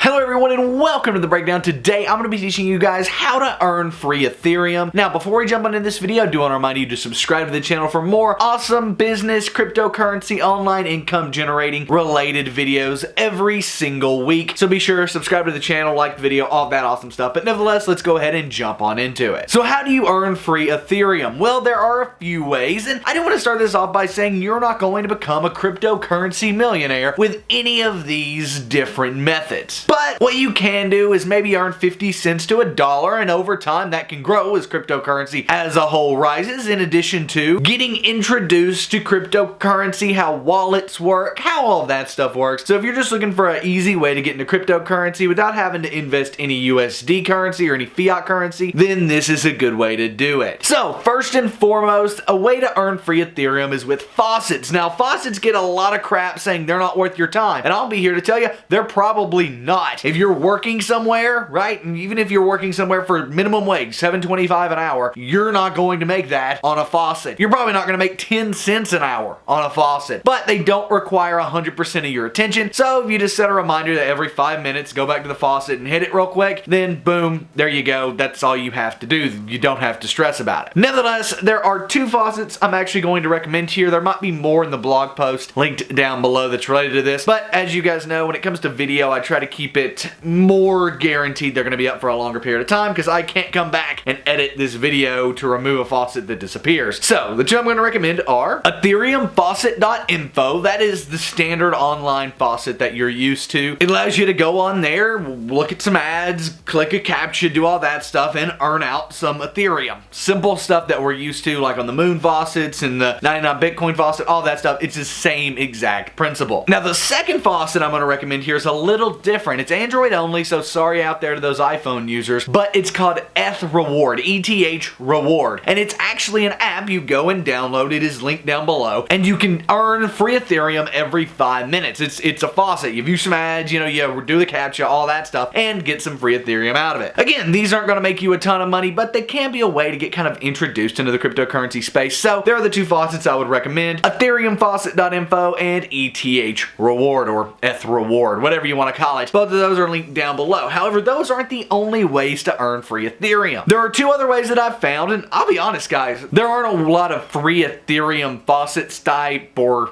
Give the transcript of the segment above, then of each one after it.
Hello everyone and welcome to the breakdown. Today I'm going to be teaching you guys how to earn free Ethereum. Now before we jump into this video, I do want to remind you to subscribe to the channel for more awesome business, cryptocurrency, online income generating related videos every single week. So be sure to subscribe to the channel, like the video, all that awesome stuff. But nevertheless, let's go ahead and jump on into it. So how do you earn free Ethereum? Well, there are a few ways, and I do want to start this off by saying you're not going to become a cryptocurrency millionaire with any of these different methods. But what you can do is maybe earn 50 cents to $1, and over time that can grow as cryptocurrency as a whole rises, in addition to getting introduced to cryptocurrency, how wallets work, how all of that stuff works. So if you're just looking for an easy way to get into cryptocurrency without having to invest any USD currency or any fiat currency, then this is a good way to do it. So first and foremost, a way to earn free Ethereum is with faucets. Now faucets get a lot of crap saying they're not worth your time, and I'll be here to tell you they're probably not. If you're working somewhere, right, and even if you're working somewhere for minimum wage, $7.25 an hour, you're not going to make that on a faucet. You're probably not going to make 10 cents an hour on a faucet, but they don't require 100% of your attention. So if you just set a reminder that every 5 minutes, go back to the faucet and hit it real quick, then boom, there you go. That's all you have to do. You don't have to stress about it. Nevertheless, there are two faucets I'm actually going to recommend here. There might be more in the blog post linked down below that's related to this, but as you guys know, when it comes to video, I try to keep it more guaranteed they're going to be up for a longer period of time because I can't come back and edit this video to remove a faucet that disappears. So the two I'm going to recommend are Ethereum Faucet.info. That is the standard online faucet that you're used to. It allows you to go on there, look at some ads, click a captcha, do all that stuff, and earn out some Ethereum. Simple stuff that we're used to, like on the Moon faucets and the 99 Bitcoin faucet, all that stuff. It's the same exact principle. Now the second faucet I'm going to recommend here is a little different. It's Android only, so sorry out there to those iPhone users, but it's called ETH Reward, ETH Reward, and it's actually an app you go and download. It is linked down below, and you can earn free Ethereum every 5 minutes. It's a faucet. You view some ads, you do the captcha, all that stuff, and get some free Ethereum out of it. Again, these aren't going to make you a ton of money, but they can be a way to get kind of introduced into the cryptocurrency space. So there are the two faucets I would recommend: Ethereum Faucet.info and ETH Reward, or ETH Reward, whatever you want to call it. Both of those are linked down below. However, those aren't the only ways to earn free Ethereum. There are two other ways that I've found, and I'll be honest guys, there aren't a lot of free Ethereum faucets type or,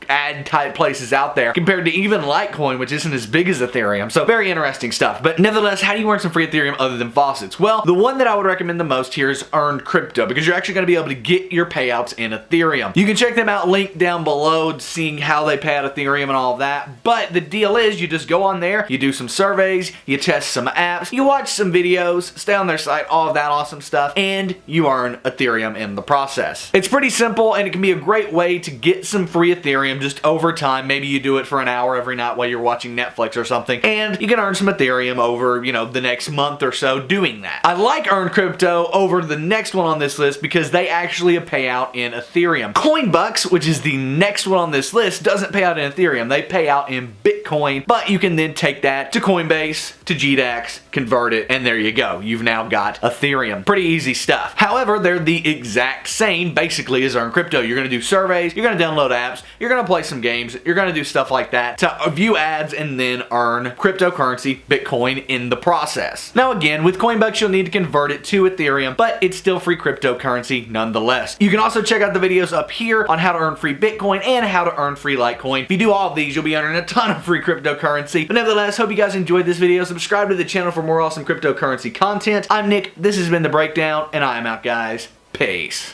ad type places out there compared to even Litecoin, which isn't as big as Ethereum. So very interesting stuff. But nevertheless, how do you earn some free Ethereum other than faucets? Well, the one that I would recommend the most here is Earned Crypto, because you're actually going to be able to get your payouts in Ethereum. You can check them out linked down below, seeing how they pay out Ethereum and all of that. But the deal is, you just go on there, you do some surveys, you test some apps, you watch some videos, stay on their site, all of that awesome stuff, and you earn Ethereum in the process. It's pretty simple, and it can be a great way to get some free Ethereum just over time. Maybe you do it for an hour every night while you're watching Netflix or something, and you can earn some Ethereum over, the next month or so doing that. I like Earned Crypto over the next one on this list because they actually pay out in Ethereum. Coinbucks, which is the next one on this list, doesn't pay out in Ethereum. They pay out in Bitcoin, but you can then take that to Coinbase, to GDAX, convert it, and there you go. You've now got Ethereum. Pretty easy stuff. However, they're the exact same basically as Earned Crypto. You're going to do surveys, you're going to download apps, you're going to play some games, you're going to do stuff like that to view ads and then earn cryptocurrency, Bitcoin, in the process. Now again, with Coinbucks you'll need to convert it to Ethereum, but it's still free cryptocurrency nonetheless. You can also check out the videos up here on how to earn free Bitcoin and how to earn free Litecoin. If you do all of these, you'll be earning a ton of free cryptocurrency. But nevertheless, hope you guys enjoyed this video. Subscribe to the channel for more awesome cryptocurrency content. I'm Nick, this has been The Breakdown, and I am out guys. Peace.